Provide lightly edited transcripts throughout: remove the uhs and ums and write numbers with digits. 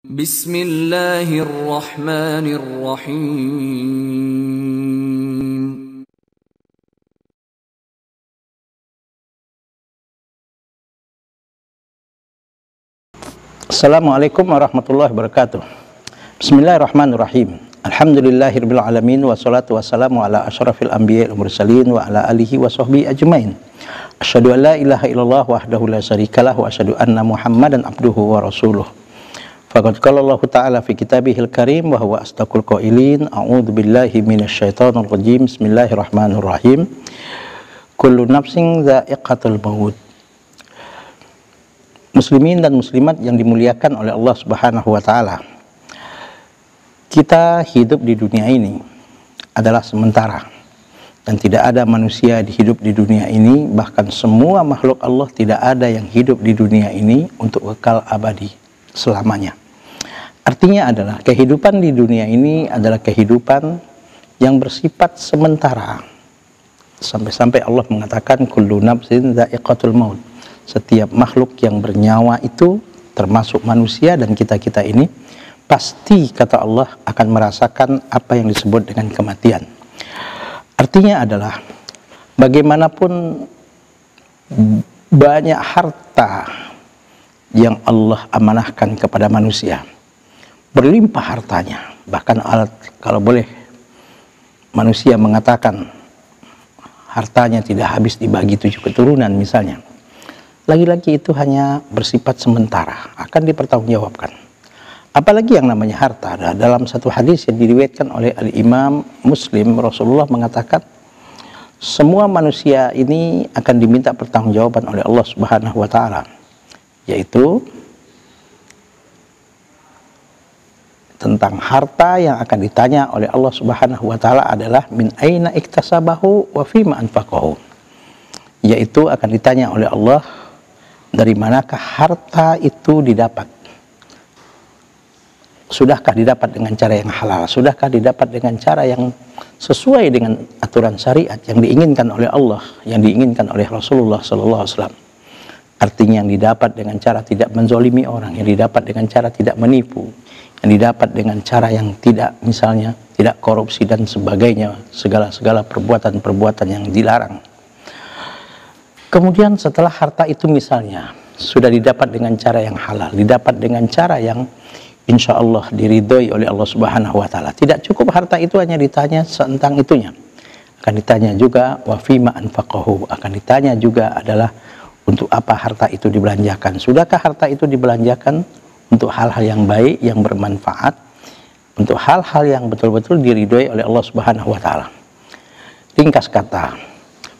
Bismillahirrahmanirrahim. Assalamualaikum warahmatullahi wabarakatuh. Bismillahirrahmanirrahim. Alhamdulillahirabbil alamin wassalatu wassalamu ala asyrafil anbiya'i wal mursalin wa ala alihi wa sahbihi ajmain. Asyhadu an la ilaha illallah wahdahu la syarikalah wa asyhadu anna Muhammadan abduhu wa rasuluh. Faqad qala Allah Ta'ala fi kitabihil karim wa huwa asdaqul qailin. A'udzu billahi minasyaitonir rajim. Bismillahirrahmanirrahim. Kullu nafsin dha'iqatul maut. Muslimin dan muslimat yang dimuliakan oleh Allah Subhanahu wa taala. Kita hidup di dunia ini adalah sementara dan tidak ada manusia hidup di dunia ini, bahkan semua makhluk Allah tidak ada yang hidup di dunia ini untuk kekal abadi selamanya. Artinya adalah kehidupan di dunia ini adalah kehidupan yang bersifat sementara. Sampai-sampai Allah mengatakan kullu nafsin dha'iqatul maut. Setiap makhluk yang bernyawa itu termasuk manusia dan kita-kita ini pasti kata Allah akan merasakan apa yang disebut dengan kematian. Artinya adalah bagaimanapun banyak harta yang Allah amanahkan kepada manusia, berlimpah hartanya, bahkan kalau boleh manusia mengatakan hartanya tidak habis dibagi 7 keturunan misalnya, lagi-lagi itu hanya bersifat sementara, akan dipertanggungjawabkan. Apalagi yang namanya harta. Dalam satu hadis yang diriwayatkan oleh Al-Imam Muslim, Rasulullah mengatakan semua manusia ini akan diminta pertanggungjawaban oleh Allah Subhanahu wa taala, yaitu tentang harta yang akan ditanya oleh Allah Subhanahu wa taala adalah min aina iktasabahu wa fima anfaqahu, yaitu akan ditanya oleh Allah dari manakah harta itu didapat. Sudahkah didapat dengan cara yang halal? Sudahkah didapat dengan cara yang sesuai dengan aturan syariat yang diinginkan oleh Allah, yang diinginkan oleh Rasulullah sallallahu alaihi wasallam? Artinya yang didapat dengan cara tidak menzolimi orang, yang didapat dengan cara tidak menipu, yang didapat dengan cara yang tidak, misalnya tidak korupsi dan sebagainya, segala-segala perbuatan-perbuatan yang dilarang. Kemudian setelah harta itu misalnya sudah didapat dengan cara yang halal, didapat dengan cara yang insya Allah diridhoi oleh Allah Subhanahu wa taala. Tidak cukup harta itu hanya ditanya tentang itunya. Akan ditanya juga wa fima anfaqahu, akan ditanya juga adalah untuk apa harta itu dibelanjakan. Sudahkah harta itu dibelanjakan untuk hal-hal yang baik, yang bermanfaat, untuk hal-hal yang betul-betul diridhoi oleh Allah Subhanahu wa taala. Ringkas kata,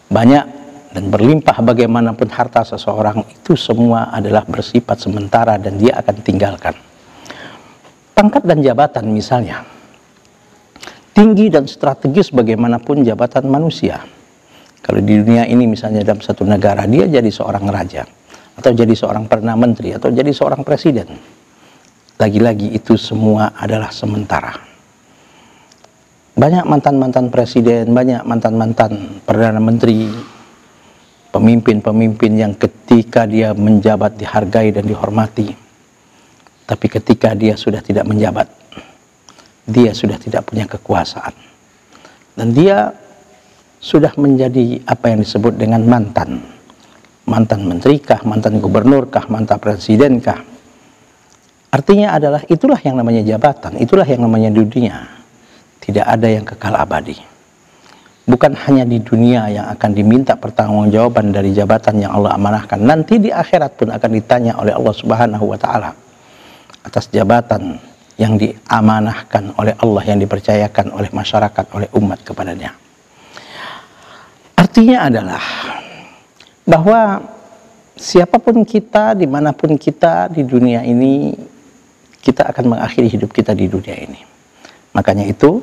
banyak dan berlimpah bagaimanapun harta seseorang itu semua adalah bersifat sementara dan dia akan tinggalkan. Pangkat dan jabatan misalnya, tinggi dan strategis bagaimanapun jabatan manusia. Kalau di dunia ini misalnya dalam satu negara dia jadi seorang raja, atau jadi seorang perdana menteri, atau jadi seorang presiden, lagi-lagi itu semua adalah sementara. Banyak mantan-mantan presiden, banyak mantan-mantan perdana menteri, pemimpin-pemimpin yang ketika dia menjabat dihargai dan dihormati. Tapi ketika dia sudah tidak menjabat, dia sudah tidak punya kekuasaan, dan dia sudah menjadi apa yang disebut dengan mantan menterikah, mantan gubernurkah, mantan presidenkah. Artinya adalah itulah yang namanya jabatan, itulah yang namanya dunia. Tidak ada yang kekal abadi. Bukan hanya di dunia yang akan diminta pertanggungjawaban dari jabatan yang Allah amanahkan, nanti di akhirat pun akan ditanya oleh Allah Subhanahu wa taala atas jabatan yang diamanahkan oleh Allah, yang dipercayakan oleh masyarakat, oleh umat kepadanya. Artinya adalah bahwa siapapun kita, dimanapun kita di dunia ini, kita akan mengakhiri hidup kita di dunia ini. Makanya itu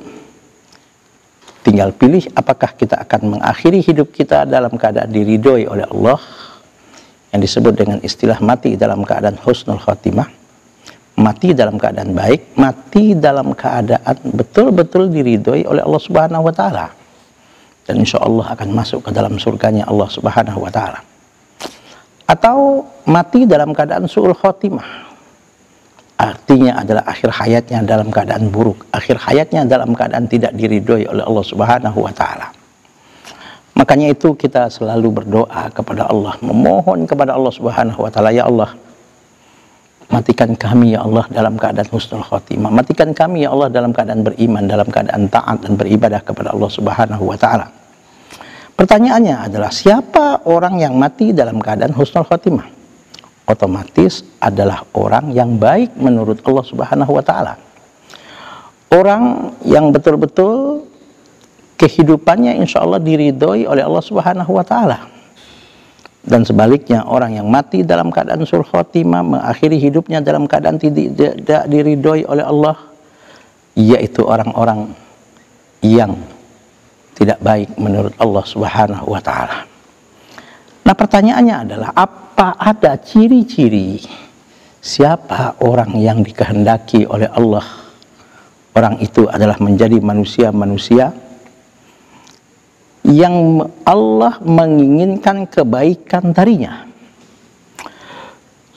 tinggal pilih apakah kita akan mengakhiri hidup kita dalam keadaan diridhoi oleh Allah, yang disebut dengan istilah mati dalam keadaan husnul khatimah, mati dalam keadaan baik, mati dalam keadaan betul-betul diridhoi oleh Allah Subhanahu wa taala, dan insya Allah akan masuk ke dalam surganya Allah Subhanahu wa taala. Atau mati dalam keadaan su'ul khatimah, artinya adalah akhir hayatnya dalam keadaan buruk, akhir hayatnya dalam keadaan tidak diridhoi oleh Allah Subhanahu wa taala. Makanya itu kita selalu berdoa kepada Allah, memohon kepada Allah Subhanahu wa taala, ya Allah, matikan kami ya Allah dalam keadaan husnul khotimah, matikan kami ya Allah dalam keadaan beriman, dalam keadaan taat dan beribadah kepada Allah Subhanahu wa taala. Pertanyaannya adalah, siapa orang yang mati dalam keadaan husnul khotimah? Otomatis adalah orang yang baik menurut Allah Subhanahu wa taala. Orang yang betul-betul kehidupannya insya Allah diridhoi oleh Allah Subhanahu wa taala. Dan sebaliknya, orang yang mati dalam keadaan husnul khotimah, mengakhiri hidupnya dalam keadaan tidak diridhoi oleh Allah, yaitu orang-orang yang tidak baik menurut Allah Subhanahu wa taala. Nah, pertanyaannya adalah, apa ada ciri-ciri siapa orang yang dikehendaki oleh Allah? Orang itu adalah menjadi manusia-manusia yang Allah menginginkan kebaikan darinya.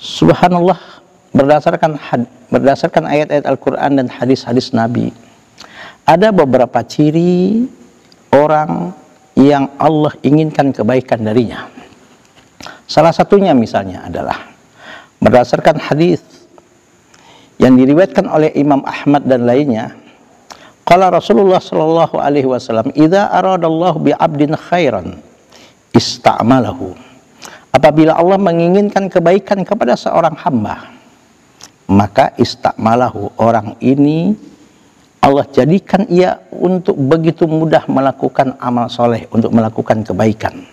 Subhanallah, berdasarkan ayat-ayat Al-Quran dan hadis-hadis Nabi, ada beberapa ciri orang yang Allah inginkan kebaikan darinya. Salah satunya misalnya adalah berdasarkan hadis yang diriwayatkan oleh Imam Ahmad dan lainnya, qala Rasulullah sallallahu alaihi wasallam, idza aradallahu bi 'abdin khairan ista'malahu. Apabila Allah menginginkan kebaikan kepada seorang hamba, maka ista'malahu, orang ini Allah jadikan ia untuk begitu mudah melakukan amal soleh, untuk melakukan kebaikan.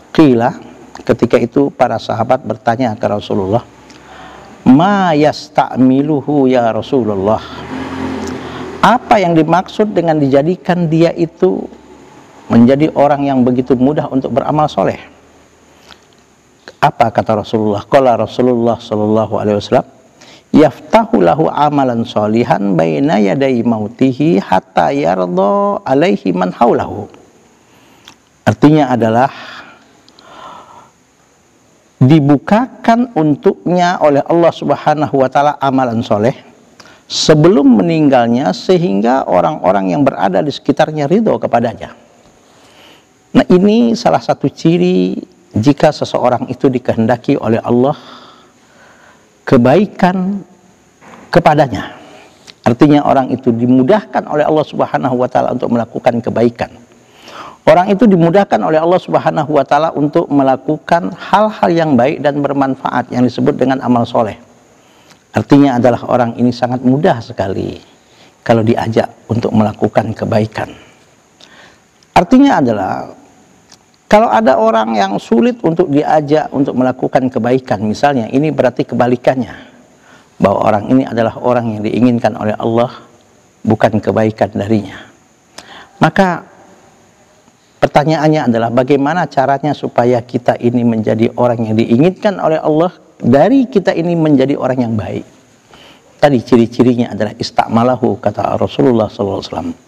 Qila, ketika itu para sahabat bertanya ke Rasulullah, ma yasta'miluhu ya Rasulullah, apa yang dimaksud dengan dijadikan dia itu menjadi orang yang begitu mudah untuk beramal soleh? Apa kata Rasulullah? Qala Rasulullah sallallahu alaihi wasallam, yaftahu lahu amalan solihan baina yaday mautihi hatta yarda alaihi man haulahu. Artinya adalah, dibukakan untuknya oleh Allah Subhanahu wa taala amalan soleh sebelum meninggalnya, sehingga orang-orang yang berada di sekitarnya ridho kepadanya. Nah, ini salah satu ciri jika seseorang itu dikehendaki oleh Allah kebaikan kepadanya. Artinya orang itu dimudahkan oleh Allah Subhanahu wa taala untuk melakukan kebaikan. Orang itu dimudahkan oleh Allah Subhanahu wa taala untuk melakukan hal-hal yang baik dan bermanfaat yang disebut dengan amal soleh. Artinya adalah orang ini sangat mudah sekali kalau diajak untuk melakukan kebaikan. Artinya adalah, kalau ada orang yang sulit untuk diajak untuk melakukan kebaikan, misalnya, ini berarti kebalikannya, bahwa orang ini adalah orang yang diinginkan oleh Allah, bukan kebaikan darinya. Maka pertanyaannya adalah, bagaimana caranya supaya kita ini menjadi orang yang diinginkan oleh Allah, dari kita ini menjadi orang yang baik? Tadi ciri-cirinya adalah ista'malahu, kata Rasulullah SAW.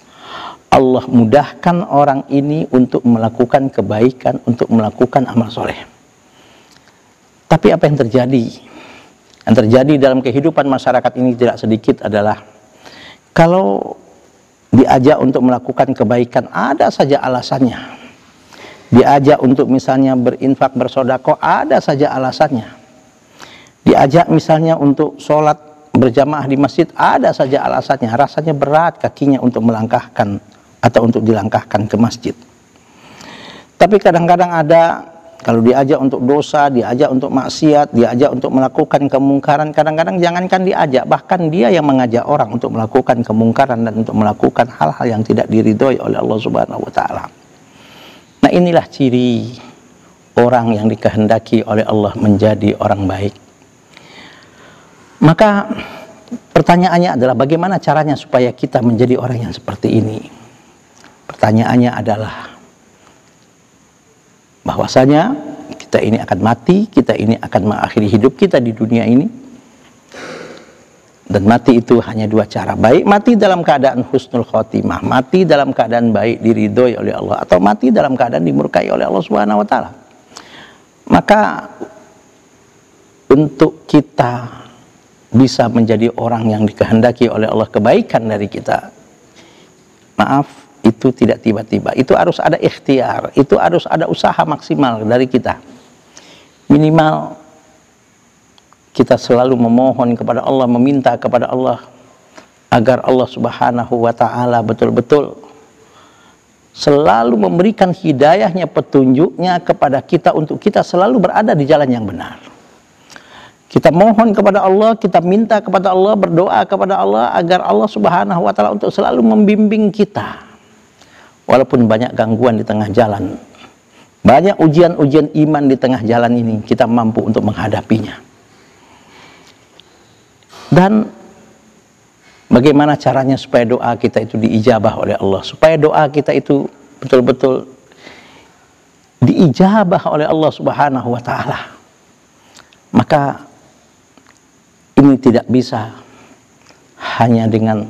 Allah mudahkan orang ini untuk melakukan kebaikan, untuk melakukan amal soleh. Tapi apa yang terjadi? Yang terjadi dalam kehidupan masyarakat ini tidak sedikit adalah, kalau diajak untuk melakukan kebaikan, ada saja alasannya. Diajak untuk misalnya berinfak, bersedekah, ada saja alasannya. Diajak misalnya untuk sholat berjamaah di masjid, ada saja alasannya. Rasanya berat kakinya untuk melangkahkan atau untuk dilangkahkan ke masjid. Tapi kadang-kadang ada, kalau diajak untuk dosa, diajak untuk maksiat, diajak untuk melakukan kemungkaran, kadang-kadang jangankan diajak, bahkan dia yang mengajak orang untuk melakukan kemungkaran dan untuk melakukan hal-hal yang tidak diridhoi oleh Allah Subhanahu wa taala. Nah, inilah ciri orang yang dikehendaki oleh Allah menjadi orang baik. Maka pertanyaannya adalah, bagaimana caranya supaya kita menjadi orang yang seperti ini? Pertanyaannya adalah, bahwasanya kita ini akan mati, kita ini akan mengakhiri hidup kita di dunia ini, dan mati itu hanya dua cara, baik mati dalam keadaan husnul khotimah, mati dalam keadaan baik diridhoi oleh Allah, atau mati dalam keadaan dimurkai oleh Allah Subhanahu wa taala. Maka untuk kita bisa menjadi orang yang dikehendaki oleh Allah kebaikan dari kita, maaf, itu tidak tiba-tiba. Itu harus ada ikhtiar, itu harus ada usaha maksimal dari kita. Minimal kita selalu memohon kepada Allah, meminta kepada Allah agar Allah Subhanahu wa ta'ala betul-betul selalu memberikan hidayahnya, petunjuknya kepada kita untuk kita selalu berada di jalan yang benar. Kita mohon kepada Allah, kita minta kepada Allah, berdoa kepada Allah agar Allah Subhanahu wa ta'ala untuk selalu membimbing kita. Walaupun banyak gangguan di tengah jalan, banyak ujian-ujian iman di tengah jalan ini, kita mampu untuk menghadapinya. Dan bagaimana caranya supaya doa kita itu diijabah oleh Allah, supaya doa kita itu betul-betul diijabah oleh Allah Subhanahu wa ta'ala. Maka ini tidak bisa hanya dengan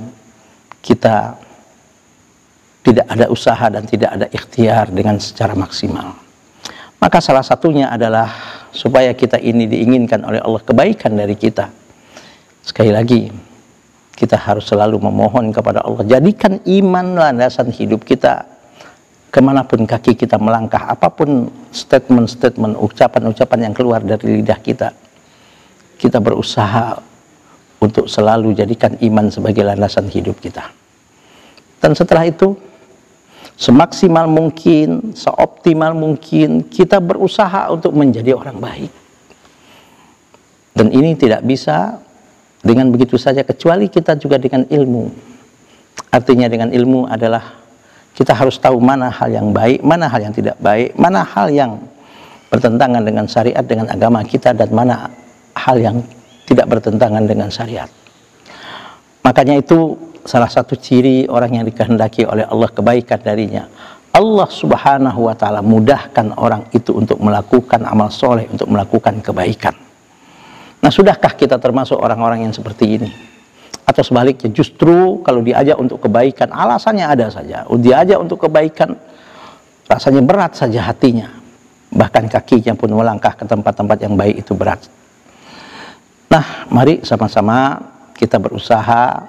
kita tidak ada usaha dan tidak ada ikhtiar dengan secara maksimal. Maka salah satunya adalah supaya kita ini diinginkan oleh Allah kebaikan dari kita. Sekali lagi, kita harus selalu memohon kepada Allah. Jadikan iman landasan hidup kita. Kemanapun kaki kita melangkah, apapun statement-statement, ucapan-ucapan yang keluar dari lidah kita, kita berusaha untuk selalu jadikan iman sebagai landasan hidup kita. Dan setelah itu, semaksimal mungkin, seoptimal mungkin, kita berusaha untuk menjadi orang baik. Dan ini tidak bisa dengan begitu saja, kecuali kita juga dengan ilmu. Artinya dengan ilmu adalah kita harus tahu mana hal yang baik, mana hal yang tidak baik, mana hal yang bertentangan dengan syariat, dengan agama kita, dan mana hal yang tidak bertentangan dengan syariat. Makanya itu salah satu ciri orang yang dikehendaki oleh Allah kebaikan darinya. Allah Subhanahu wa ta'ala mudahkan orang itu untuk melakukan amal soleh, untuk melakukan kebaikan. Nah, sudahkah kita termasuk orang-orang yang seperti ini? Atau sebaliknya, justru kalau diajak untuk kebaikan, alasannya ada saja. Diajak untuk kebaikan, rasanya berat saja hatinya. Bahkan kakinya pun melangkah ke tempat-tempat yang baik itu berat. Nah, mari sama-sama kita berusaha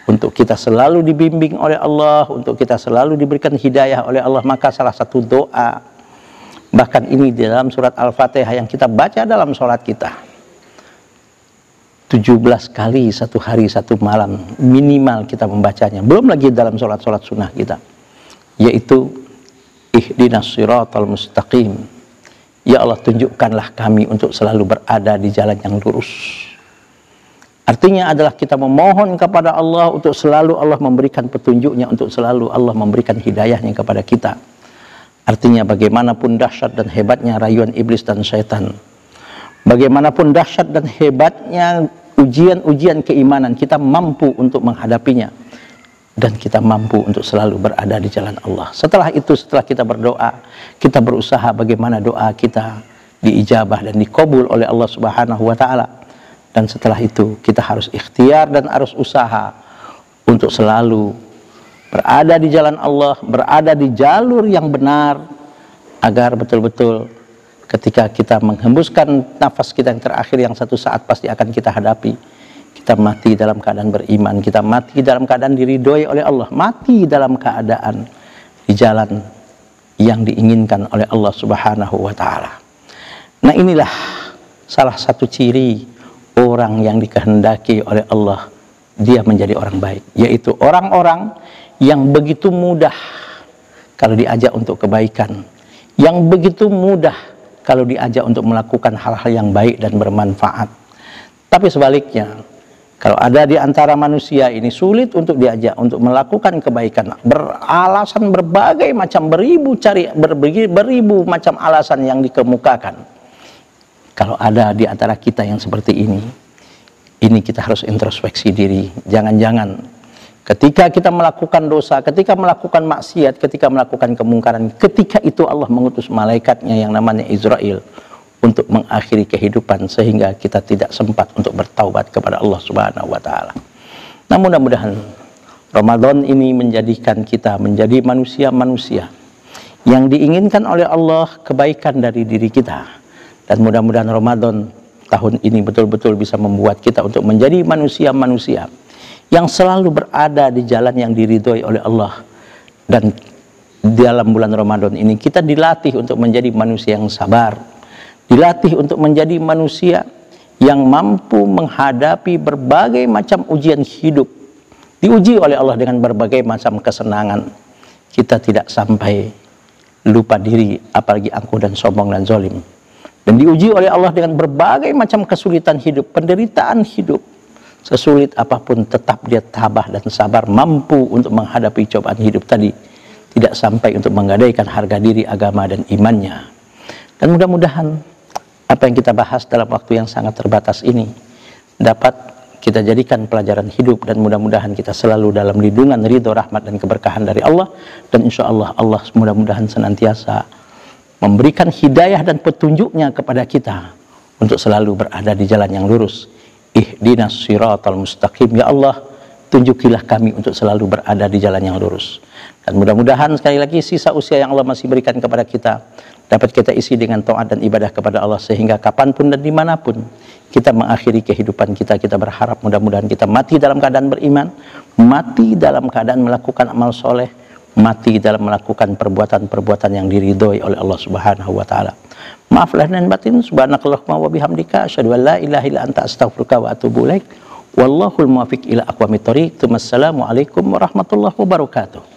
untuk kita selalu dibimbing oleh Allah, untuk kita selalu diberikan hidayah oleh Allah. Maka salah satu doa, bahkan ini di dalam surat Al-Fatihah yang kita baca dalam sholat kita, 17 kali satu hari satu malam minimal kita membacanya, belum lagi dalam sholat-sholat sunnah kita, yaitu ihdinas siratal mustaqim. Ya Allah, tunjukkanlah kami untuk selalu berada di jalan yang lurus. Artinya adalah kita memohon kepada Allah untuk selalu Allah memberikan petunjuknya, untuk selalu Allah memberikan hidayahnya kepada kita. Artinya bagaimanapun dahsyat dan hebatnya rayuan iblis dan syaitan, bagaimanapun dahsyat dan hebatnya ujian-ujian keimanan, kita mampu untuk menghadapinya. Dan kita mampu untuk selalu berada di jalan Allah. Setelah itu, setelah kita berdoa, kita berusaha bagaimana doa kita diijabah dan dikabul oleh Allah Subhanahu wa ta'ala. Dan setelah itu, kita harus ikhtiar dan harus usaha untuk selalu berada di jalan Allah, berada di jalur yang benar, agar betul-betul ketika kita menghembuskan nafas kita yang terakhir, yang satu saat pasti akan kita hadapi, kita mati dalam keadaan beriman, kita mati dalam keadaan diridhoi oleh Allah, mati dalam keadaan di jalan yang diinginkan oleh Allah Subhanahu wa ta'ala. Nah, inilah salah satu ciri orang yang dikehendaki oleh Allah, dia menjadi orang baik, yaitu orang-orang yang begitu mudah kalau diajak untuk kebaikan, yang begitu mudah kalau diajak untuk melakukan hal-hal yang baik dan bermanfaat. Tapi sebaliknya, kalau ada di antara manusia ini sulit untuk diajak untuk melakukan kebaikan, beralasan berbagai macam, beribu macam alasan yang dikemukakan. Kalau ada di antara kita yang seperti ini kita harus introspeksi diri. Jangan-jangan ketika kita melakukan dosa, ketika melakukan maksiat, ketika melakukan kemungkaran, ketika itu Allah mengutus malaikatnya yang namanya Israel untuk mengakhiri kehidupan, sehingga kita tidak sempat untuk bertaubat kepada Allah Subhanahu wa ta'ala. Nah, mudah-mudahan Ramadan ini menjadikan kita menjadi manusia-manusia yang diinginkan oleh Allah kebaikan dari diri kita. Dan mudah-mudahan Ramadan tahun ini betul-betul bisa membuat kita untuk menjadi manusia-manusia yang selalu berada di jalan yang diridhoi oleh Allah. Dan dalam bulan Ramadan ini kita dilatih untuk menjadi manusia yang sabar, dilatih untuk menjadi manusia yang mampu menghadapi berbagai macam ujian hidup, diuji oleh Allah dengan berbagai macam kesenangan. Kita tidak sampai lupa diri, apalagi angkuh dan sombong dan zalim. Dan diuji oleh Allah dengan berbagai macam kesulitan hidup, penderitaan hidup. Sesulit apapun tetap dia tabah dan sabar, mampu untuk menghadapi cobaan hidup tadi. Tidak sampai untuk menggadaikan harga diri, agama dan imannya. Dan mudah-mudahan apa yang kita bahas dalam waktu yang sangat terbatas ini dapat kita jadikan pelajaran hidup, dan mudah-mudahan kita selalu dalam lindungan, ridho, rahmat dan keberkahan dari Allah. Dan insya Allah Allah mudah-mudahan senantiasa memberikan hidayah dan petunjuknya kepada kita untuk selalu berada di jalan yang lurus. Ihdinas siratal mustaqim, ya Allah tunjukilah kami untuk selalu berada di jalan yang lurus. Dan mudah-mudahan sekali lagi sisa usia yang Allah masih berikan kepada kita dapat kita isi dengan taat dan ibadah kepada Allah, sehingga kapanpun dan dimanapun kita mengakhiri kehidupan kita, kita berharap mudah-mudahan kita mati dalam keadaan beriman, mati dalam keadaan melakukan amal soleh, mati dalam melakukan perbuatan-perbuatan yang diridhoi oleh Allah Subhanahu wa taala. Maaf lahir dan batin. Subhanakallahumma wa bihamdika asyhadu an la ilaha illa anta astaghfiruka wa atubu ilaik. Wallahul muwaffiq ila aqwamit thoriq. Wassalamu alaikum warahmatullahi wabarakatuh.